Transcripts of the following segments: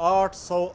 800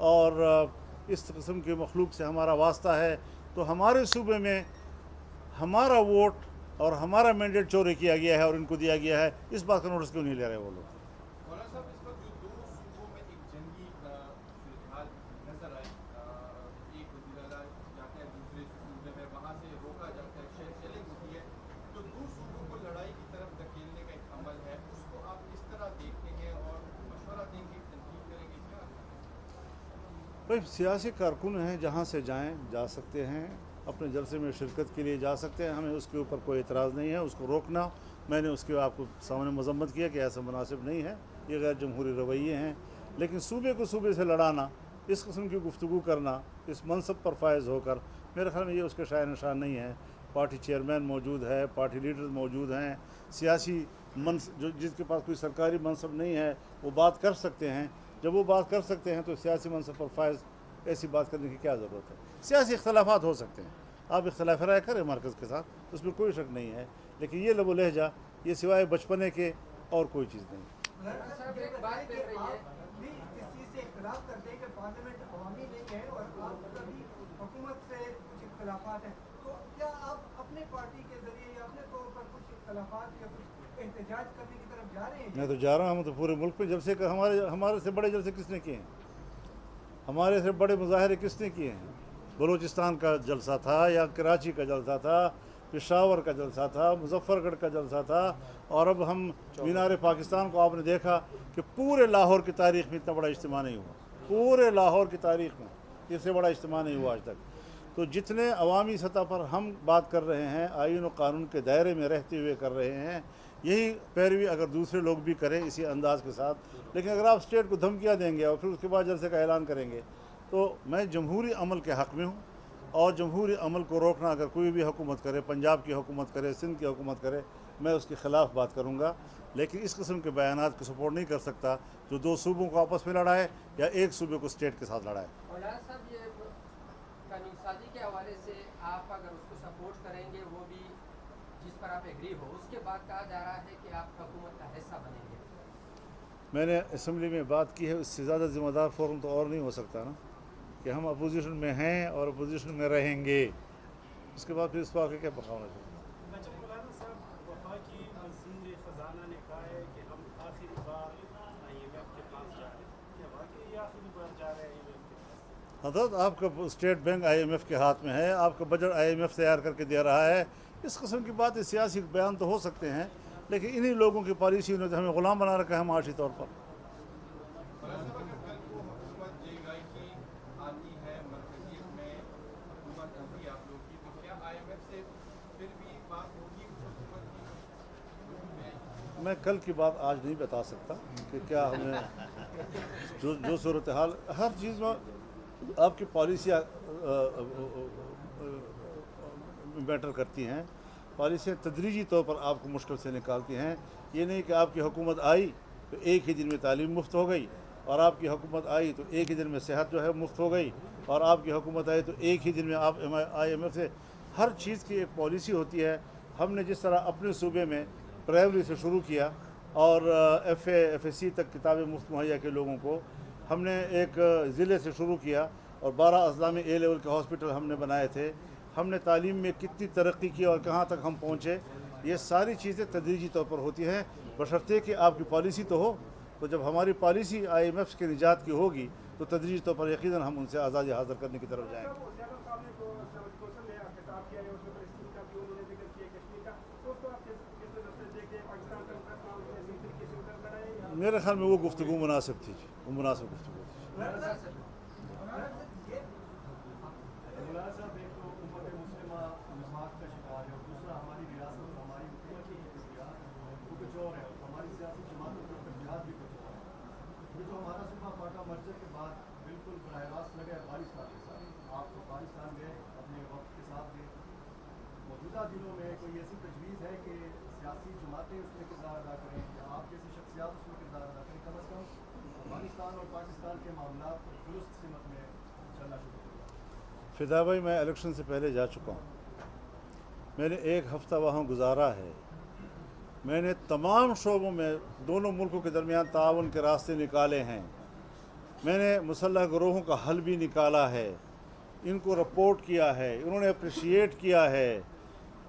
اور اس قسم کے مخلوق سے ہمارا واسطہ ہے، تو ہمارے صوبے میں ہمارا ووٹ اور ہمارا مینڈیٹ چوری کیا گیا ہے اور ان کو دیا گیا ہے، اس بات کا نوٹس کیوں نہیں لے رہے وہ لوگ؟ مولانا صاحب، اس وقت جو دو صوبوں میں ایک جنگی صورتحال نظر آئی، ایک وزیر اعلیٰ جاتا ہے دوسرے صوبے میں، وہاں سے روکا جاتا ہے، شہر شیلنگ ہوتی ہے، تو دو صوبوں کو لڑائی کی طرف دھکیلنے کا ایک عمل ہے، اس کو آپ کس طرح دیکھتے ہیں اور مشورہ دیں گے، تنقید کریں گے کیا؟ بھائی سیاسی کارکن ہیں، جہاں سے جائیں جا سکتے ہیں، اپنے جلسے میں شرکت کے لیے جا سکتے ہیں، ہمیں اس کے اوپر کوئی اعتراض نہیں ہے، اس کو روکنا، میں نے اس کے آپ کو سامنے مذمت کیا کہ ایسا مناسب نہیں ہے، یہ غیر جمہوری رویے ہیں، لیکن صوبے کو صوبے سے لڑانا، اس قسم کی گفتگو کرنا، اس منصب پر فائز ہو کر، میرے خیال میں یہ اس کے شائع نشان نہیں ہے۔ پارٹی چیئرمین موجود ہے، پارٹی لیڈرز موجود ہیں، سیاسی جس کے پاس کوئی سرکاری منصب نہیں ہے وہ بات کر سکتے ہیں، جب وہ بات کر سکتے ہیں تو سیاسی منصب پر فائز ایسی بات کرنے کی کیا ضرورت ہے؟ سیاسی اختلافات ہو سکتے ہیں، آپ اختلاف رائے کریں مرکز کے ساتھ، اس میں کوئی شک نہیں ہے، لیکن یہ لب و لہجہ یہ سوائے بچپنے کے اور کوئی چیز نہیں۔ صاحب ایک بات کر رہی ہے بھی اس چیز سے اختلاف کرتے ہیں کہ پارلیمنٹ عوامی نہیں ہے اور آپ کا بھی حکومت سے کچھ اختلافات ہیں، تو کیا آپ اپنے پارٹی کے ذریعے یا اپنے طور پر کچھ اختلافات یا کچھ احتجاج کرنے کی طرف جا رہے ہیں؟ میں تو جا رہا ہوں، تو پورے ملک پہ جلسے کا ہمارے سے بڑے جلسے کس نے کیے ہیں؟ ہمارے سے بڑے مظاہرے کس نے کیے ہیں؟ بلوچستان کا جلسہ تھا یا کراچی کا جلسہ تھا، پشاور کا جلسہ تھا، مظفر گڑھ کا جلسہ تھا، اور اب ہم مینار پاکستان کو آپ نے دیکھا کہ پورے لاہور کی تاریخ میں اتنا بڑا اجتماع نہیں ہوا، پورے لاہور کی تاریخ میں اس سے بڑا اجتماع نہیں ہوا آج تک۔ تو جتنے عوامی سطح پر ہم بات کر رہے ہیں، آئین و قانون کے دائرے میں رہتے ہوئے کر رہے ہیں، یہی پیروی اگر دوسرے لوگ بھی کریں اسی انداز کے ساتھ، لیکن اگر آپ اسٹیٹ کو دھمکیاں دیں گے اور پھر اس کے بعد جلسے کا اعلان کریں گے، تو میں جمہوری عمل کے حق میں ہوں، اور جمہوری عمل کو روکنا اگر کوئی بھی حکومت کرے، پنجاب کی حکومت کرے، سندھ کی حکومت کرے، میں اس کے خلاف بات کروں گا، لیکن اس قسم کے بیانات کو سپورٹ نہیں کر سکتا جو دو صوبوں کو آپس میں لڑائے یا ایک صوبے کو اسٹیٹ کے ساتھ لڑائے۔ مولانا صاحب، یہ قانون سازی کے حوالے سے آپ اگر اس کو سپورٹ کریں گے، وہ بھی جس پر آپ ایگری ہو، اس کے بعد کہا جا رہا ہے کہ آپ حکومت کا حصہ بنیں گے۔ میں نے اسمبلی میں بات کی ہے، اس سے زیادہ ذمہ دار فورم تو اور نہیں ہو سکتا نا، کہ ہم اپوزیشن میں ہیں اور اپوزیشن میں رہیں گے، اس کے بعد پھر اس کو آگے کیا بخانا چاہیے۔ اچھا مولانا صاحب، وفاقی وزیر خزانہ نے کہا ہے کہ ہم آخری بار IMF کے پاس جا رہے ہیں، کیا واقعی آخری بار جا رہے ہیں IMF کے پاس؟ حضرت آپ کا اسٹیٹ بینک IMF کے ہاتھ میں ہے، آپ کا بجٹ IMF تیار کر کے دے رہا ہے، اس قسم کی باتیں سیاسی بیان تو ہو سکتے ہیں، لیکن انہی لوگوں کی پالیسی نے تو ہمیں غلام بنا رکھا ہے معاشی طور پر۔ مولانا صاحب، اگر کل کو حکومت JY کی آتی ہے، مرکزیت میں حکومت ہوگی آپ لوگ کی، تو کیا IMF سے پھر بھی بات ہوگی اس حکومت کی؟ میں کل کی بات آج نہیں بتا سکتا کہ کیا ہمیں جو صورتحال، ہر چیز میں آپ کی پالیسیاں میٹر کرتی ہیں، پالیسیاں تدریجی طور پر آپ کو مشکل سے نکالتی ہیں، یہ نہیں کہ آپ کی حکومت آئی تو ایک ہی دن میں تعلیم مفت ہو گئی، اور آپ کی حکومت آئی تو ایک ہی دن میں صحت جو ہے مفت ہو گئی، اور آپ کی حکومت آئی تو ایک ہی دن میں آپ IMF سے، ہر چیز کی ایک پالیسی ہوتی ہے۔ ہم نے جس طرح اپنے صوبے میں پرائمری سے شروع کیا اور FA تک کتابیں مفت مہیا کے لوگوں کو، ہم نے ایک ضلع سے شروع کیا اور 12 اضلاع میں A لیول کے ہاسپٹل ہم نے بنائے تھے، ہم نے تعلیم میں کتنی ترقی کی اور کہاں تک ہم پہنچے، یہ ساری چیزیں تدریجی طور پر ہوتی ہیں، بشرطے کہ آپ کی پالیسی تو ہو۔ تو جب ہماری پالیسی IMF کے نجات کی ہوگی تو تدریجی طور پر یقیناً ہم ان سے آزادی حاصل کرنے کی طرف جائیں گے۔ میرے خیال میں وہ گفتگو مناسب تھی، وہ مناسب گفتگو تھی۔ مولانا صاحب، ایک تو امت مسلمہ نماز کا شکار ہے، اور دوسرا ہماری ریاست اور ہماری حکومت کی تجزیات وہ کچھ اور ہے، اور ہماری سیاسی جماعتوں کی تجزیات بھی کچھ اور ہے۔ یہ جو ہمارا صوبہ پاٹا مرجر کے بعد بالکل براہ راست لگا ہے پاکستان کے ساتھ، آپ تو پاکستان گئے، اپنے وقت کے ساتھ گئے، موجودہ دنوں میں کوئی ایسی تجویز ہے کہ سیاسی جماعتیں اس میں کردار ادا کریں یا آپ جیسی شخصیات اس میں کردار ادا کریں، کم از کم افغانستان اور پاکستان کے معاملات درست سمت میں چلنا شروع ہو جائے؟ فدا بھائی، میں الیکشن سے پہلے جا چکا ہوں، میں نے 1 ہفتہ وہاں گزارا ہے، میں نے تمام شعبوں میں دونوں ملکوں کے درمیان تعاون کے راستے نکالے ہیں، میں نے مسلح گروہوں کا حل بھی نکالا ہے، ان کو رپورٹ کیا ہے، انہوں نے اپریشیٹ کیا ہے،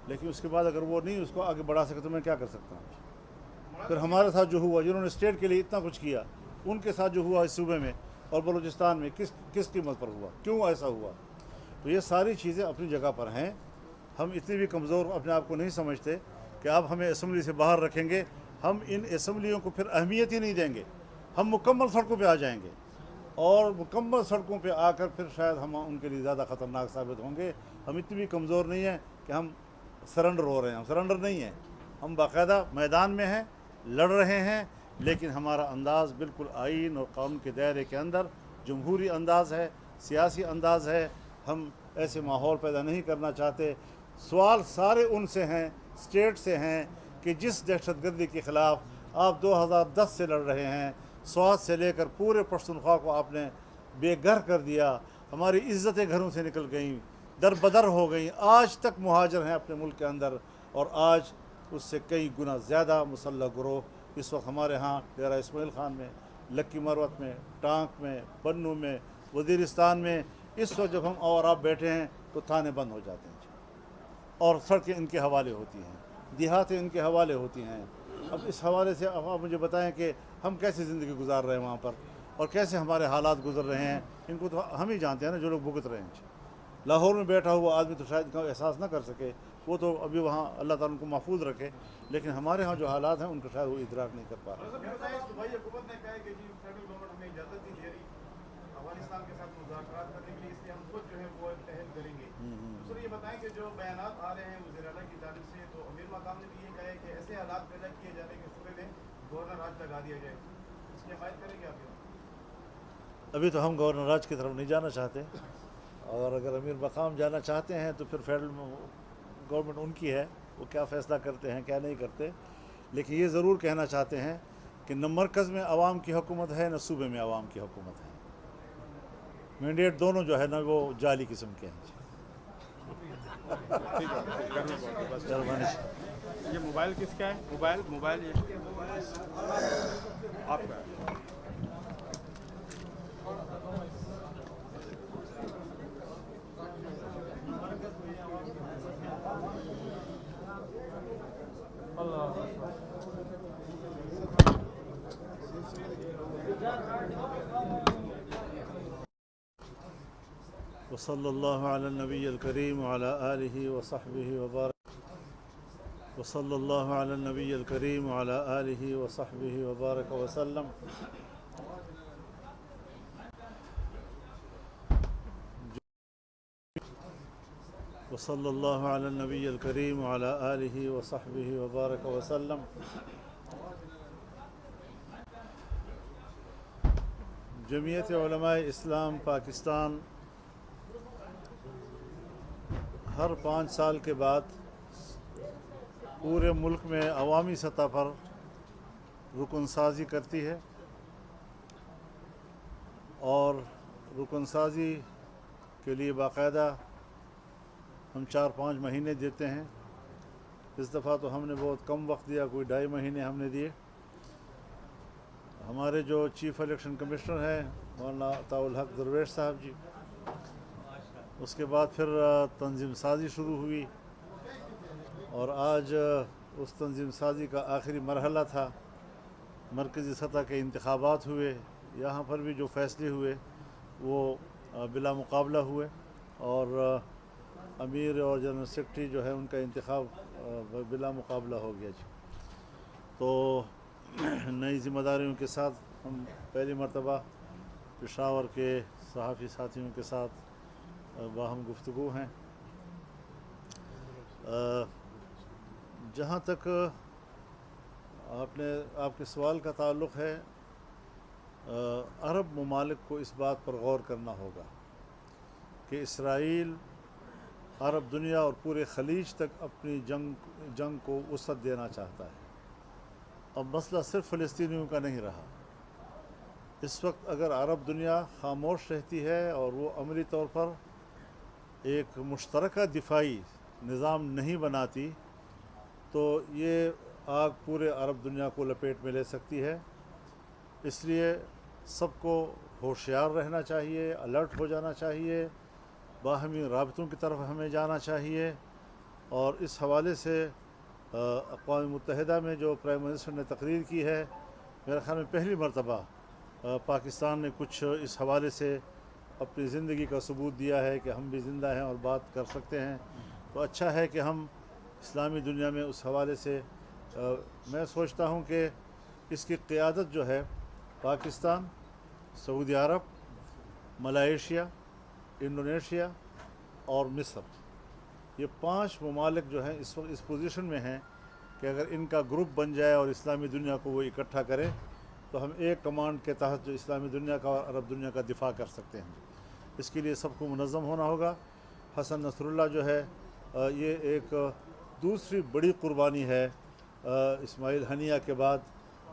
لیکن اس کے بعد اگر وہ نہیں اس کو آگے بڑھا سکتے تو میں کیا کر سکتا ہوں؟ پھر ہمارے ساتھ جو ہوا، جنہوں نے اسٹیٹ کے لیے اتنا کچھ کیا، ان کے ساتھ جو ہوا اس صوبے میں اور بلوچستان میں کس قیمت پر ہوا، کیوں ایسا ہوا؟ تو یہ ساری چیزیں اپنی جگہ پر ہیں۔ ہم اتنی بھی کمزور اپنے آپ کو نہیں سمجھتے کہ آپ ہمیں اسمبلی سے باہر رکھیں گے، ہم ان اسمبلیوں کو پھر اہمیت ہی نہیں دیں گے، ہم مکمل سڑکوں پہ آ جائیں گے، اور مکمل سڑکوں پہ آ کر پھر شاید ہم ان کے لیے زیادہ خطرناک ثابت ہوں گے۔ ہم اتنی بھی کمزور نہیں ہیں کہ ہم سرنڈر ہو رہے ہیں، ہم سرنڈر نہیں ہیں، ہم باقاعدہ میدان میں ہیں، لڑ رہے ہیں، لیکن ہمارا انداز بالکل آئین اور قانون کے دائرے کے اندر جمہوری انداز ہے، سیاسی انداز ہے۔ ہم ایسے ماحول پیدا نہیں کرنا چاہتے۔ سوال سارے ان سے ہیں، اسٹیٹ سے ہیں، کہ جس دہشت گردی کے خلاف آپ 2010 سے لڑ رہے ہیں، سوات سے لے کر پورے پختونخوا کو آپ نے بے گھر کر دیا، ہماری عزتیں گھروں سے نکل گئیں، در بدر ہو گئیں، آج تک مہاجر ہیں اپنے ملک کے اندر، اور آج اس سے کئی گنا زیادہ مسلح گروہ اس وقت ہمارے ہاں ڈیرہ اسماعیل خان میں، لکی مروت میں، ٹانک میں، بنو میں، وزیرستان میں اس وقت جب ہم اور آپ بیٹھے ہیں تو تھانے بند ہو جاتے ہیں اور سڑکیں ان کے حوالے ہوتی ہیں، دیہاتیں ان کے حوالے ہوتی ہیں۔ اب اس حوالے سے اب آپ مجھے بتائیں کہ ہم کیسے زندگی گزار رہے ہیں وہاں پر، اور کیسے ہمارے حالات گزر رہے ہیں، ان کو تو ہم ہی جانتے ہیں نا، جو لوگ بھگت رہے ہیں۔ لاہور میں بیٹھا ہوا آدمی تو شاید کا احساس نہ کر سکے، وہ تو ابھی وہاں اللہ تعالیٰ ان کو محفوظ رکھے، لیکن ہمارے ہاں جو حالات ہیں ان کو شاید وہ ادراک نہیں کر پا رہے۔ صوبائی حکومت نے کہا ہے کہ جی فیڈرل گورنمنٹ ہمیں اجازت نہیں دے رہی افغانستان کے ساتھ مذاکرات کرنے کے لیے، اس لیے ہم خود جو ہے وہ پہل کریں گے۔ سر یہ بتائیں کہ جو بیانات آ رہے ہیں وزیر اعلیٰ کی جانب سے، تو امیر مقام نے بھی یہ کہا ہے کہ ایسے حالات پیدا کیے جانے کے صوبے میں گورنر راج لگا دیا جائے، اس کی حمایت کریں گے آپ؟ ابھی تو ہم گورنر راج کی طرف نہیں جانا چاہتے، اور اگر امیر مقام جانا چاہتے ہیں تو پھر فیڈرل گورنمنٹ ان کی ہے، وہ کیا فیصلہ کرتے ہیں کیا نہیں کرتے، لیکن یہ ضرور کہنا چاہتے ہیں کہ نہ مرکز میں عوام کی حکومت ہے نہ صوبے میں عوام کی حکومت ہے، مینڈیٹ دونوں جو ہے نا وہ جعلی قسم کے ہیں۔ یہ موبائل کس کا ہے؟ موبائل یہ آپ کا ہے؟ وصلی اللہ علی النبی الکریم وعلی آلہ وصحبہ وبارک وصلی اللہ علی النبی الکریم وعلی آلہ وصحبہ وبارک وسلم۔ وصلی اللہ علی النبی الکریم وعلی آلہ وصحبہ وبارک وسلم۔ جمعیت علماء اسلام پاکستان ہر 5 سال کے بعد پورے ملک میں عوامی سطح پر رکن سازی کرتی ہے، اور رکن سازی کے لیے باقاعدہ ہم 4-5 مہینے دیتے ہیں۔ اس دفعہ تو ہم نے بہت کم وقت دیا، کوئی 2.5 مہینے ہم نے دیے۔ ہمارے جو چیف الیکشن کمشنر ہیں مولانا عطاء الحق درویش صاحب جی، اس کے بعد پھر تنظیم سازی شروع ہوئی، اور آج اس تنظیم سازی کا آخری مرحلہ تھا۔ مرکزی سطح کے انتخابات ہوئے، یہاں پر بھی جو فیصلے ہوئے وہ بلا مقابلہ ہوئے، اور امیر اور جنرل سیکرٹری جو ہے ان کا انتخاب بلا مقابلہ ہو گیا جی۔ تو نئی ذمہ داریوں کے ساتھ ہم پہلی مرتبہ پشاور کے صحافی ساتھیوں کے ساتھ باہم گفتگو ہیں۔ جہاں تک آپ کے سوال کا تعلق ہے، عرب ممالک کو اس بات پر غور کرنا ہوگا کہ اسرائیل عرب دنیا اور پورے خلیج تک اپنی جنگ کو وسعت دینا چاہتا ہے۔ اب مسئلہ صرف فلسطینیوں کا نہیں رہا۔ اس وقت اگر عرب دنیا خاموش رہتی ہے اور وہ عملی طور پر ایک مشترکہ دفاعی نظام نہیں بناتی، تو یہ آگ پورے عرب دنیا کو لپیٹ میں لے سکتی ہے۔ اس لیے سب کو ہوشیار رہنا چاہیے، الرٹ ہو جانا چاہیے، باہمی رابطوں کی طرف ہمیں جانا چاہیے. اور اس حوالے سے اقوام متحدہ میں جو پرائم منسٹر نے تقریر کی ہے، میرے خیال میں پہلی مرتبہ پاکستان نے کچھ اس حوالے سے اپنی زندگی کا ثبوت دیا ہے کہ ہم بھی زندہ ہیں اور بات کر سکتے ہیں. تو اچھا ہے کہ ہم اسلامی دنیا میں اس حوالے سے میں سوچتا ہوں کہ اس کی قیادت جو ہے پاکستان، سعودی عرب، ملائیشیا، انڈونیشیا اور مصر، یہ 5 ممالک جو ہیں اس وقت اس پوزیشن میں ہیں کہ اگر ان کا گروپ بن جائے اور اسلامی دنیا کو وہ اکٹھا کرے تو ہم ایک کمانڈ کے تحت جو اسلامی دنیا کا اور عرب دنیا کا دفاع کر سکتے ہیں. اس کے لیے سب کو منظم ہونا ہوگا. حسن نصر اللہ جو ہے یہ ایک دوسری بڑی قربانی ہے اسماعیل ہنیہ کے بعد،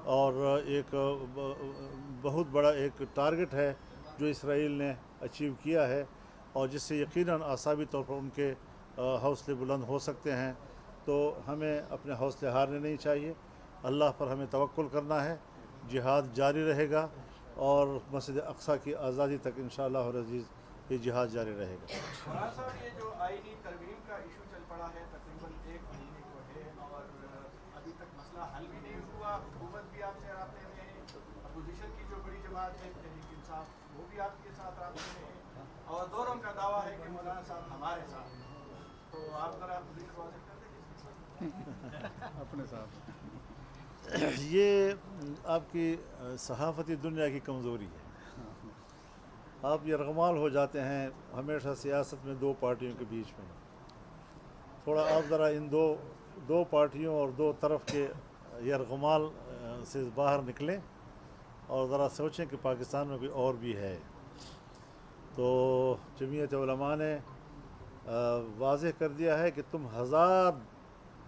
اور ایک بہت بڑا ایک ٹارگٹ ہے جو اسرائیل نے اچیو کیا ہے، اور جس سے یقیناً اعصابی طور پر ان کے حوصلے بلند ہو سکتے ہیں. تو ہمیں اپنے حوصلے ہارنے نہیں چاہیے، اللہ پر ہمیں توکل کرنا ہے. جہاد جاری رہے گا اور مسجد اقصیٰ کی آزادی تک انشاءاللہ العزیز یہ جہاد جاری رہے گا. مولانا صاحب، یہ جو آئینی ترمیم کا ایشو چل پڑا ہے تقریباً 1 مہینے کو ہے اور ابھی تک مسئلہ حل بھی نہیں ہوا. حکومت بھی آپ سے رابطے میں ہے، اپوزیشن کی جو بڑی جماعت ہے تحریک انصاف وہ بھی آپ کے ساتھ رابطے میں ہے، اور دونوں کا دعویٰ ہے کہ مولانا صاحب ہمارے ساتھ ہیں. تو آپ ذرا مزید واضح کر دیں اپنے ساتھ. یہ آپ کی صحافتی دنیا کی کمزوری ہے. آپ یرغمال ہو جاتے ہیں ہمیشہ سیاست میں 2 پارٹیوں کے بیچ میں. تھوڑا آپ ذرا ان دو پارٹیوں اور 2 طرف کے یرغمال سے باہر نکلیں اور ذرا سوچیں کہ پاکستان میں کوئی اور بھی ہے. تو جمعیت علماء نے واضح کر دیا ہے کہ تم 1000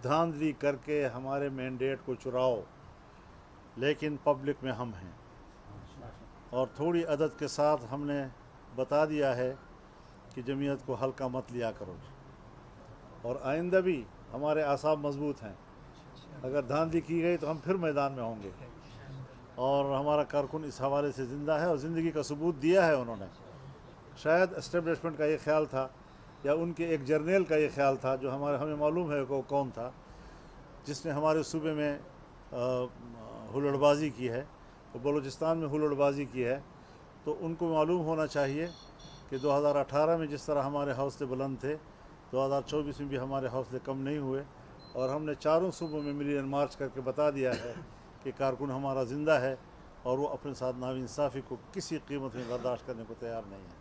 دھاندلی کر کے ہمارے مینڈیٹ کو چراؤ، لیکن پبلک میں ہم ہیں. اور تھوڑی عدد کے ساتھ ہم نے بتا دیا ہے کہ جمعیت کو ہلکا مت لیا کرو، اور آئندہ بھی ہمارے اعصاب مضبوط ہیں. اگر دھاندلی کی گئی تو ہم پھر میدان میں ہوں گے. اور ہمارا کارکن اس حوالے سے زندہ ہے اور زندگی کا ثبوت دیا ہے انہوں نے. شاید اسٹیبلشمنٹ کا یہ خیال تھا یا ان کے ایک جرنیل کا یہ خیال تھا جو ہمیں معلوم ہے کہ وہ کون تھا، جس نے ہمارے صوبے میں ہلڑ بازی کی ہے، بلوچستان میں ہلڑ بازی کی ہے. تو ان کو معلوم ہونا چاہیے کہ 2018 میں جس طرح ہمارے حوصلے بلند تھے، 2024 میں بھی ہمارے حوصلے کم نہیں ہوئے. اور ہم نے 4 صوبوں میں ملین مارچ کر کے بتا دیا ہے کہ کارکن ہمارا زندہ ہے اور وہ اپنے ساتھ ناانصافی کو کسی قیمت میں برداشت کرنے کو تیار نہیں ہے.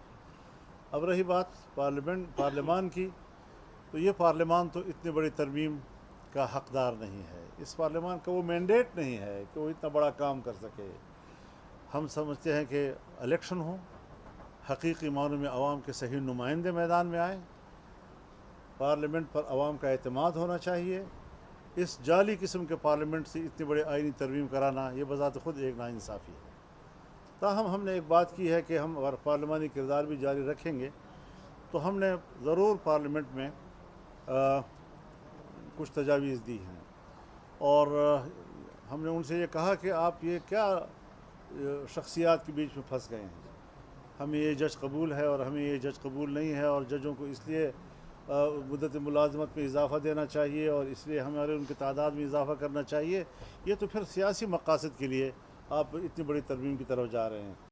اب رہی بات پارلیمان کی، تو یہ پارلیمان تو اتنی بڑی ترمیم کا حقدار نہیں ہے. اس پارلیمان کا وہ مینڈیٹ نہیں ہے کہ وہ اتنا بڑا کام کر سکے. ہم سمجھتے ہیں کہ الیکشن ہو، حقیقی معنوں میں عوام کے صحیح نمائندے میدان میں آئیں، پارلیمنٹ پر عوام کا اعتماد ہونا چاہیے. اس جعلی قسم کے پارلیمنٹ سے اتنی بڑی آئینی ترمیم کرانا یہ بذات خود ایک ناانصافی ہے. تاہم ہم نے ایک بات کی ہے کہ ہم اگر پارلیمانی کردار بھی جاری رکھیں گے تو ہم نے ضرور پارلیمنٹ میں کچھ تجاویز دی ہیں، اور ہم نے ان سے یہ کہا کہ آپ یہ کیا شخصیات کے بیچ میں پھنس گئے ہیں. ہمیں یہ جج قبول ہے اور ہمیں یہ جج قبول نہیں ہے، اور ججوں کو اس لیے مدت ملازمت میں اضافہ دینا چاہیے اور اس لیے ہمارے ان کی تعداد میں اضافہ کرنا چاہیے. یہ تو پھر سیاسی مقاصد کے لیے آپ اتنی بڑی ترمیم کی طرف جا رہے ہیں.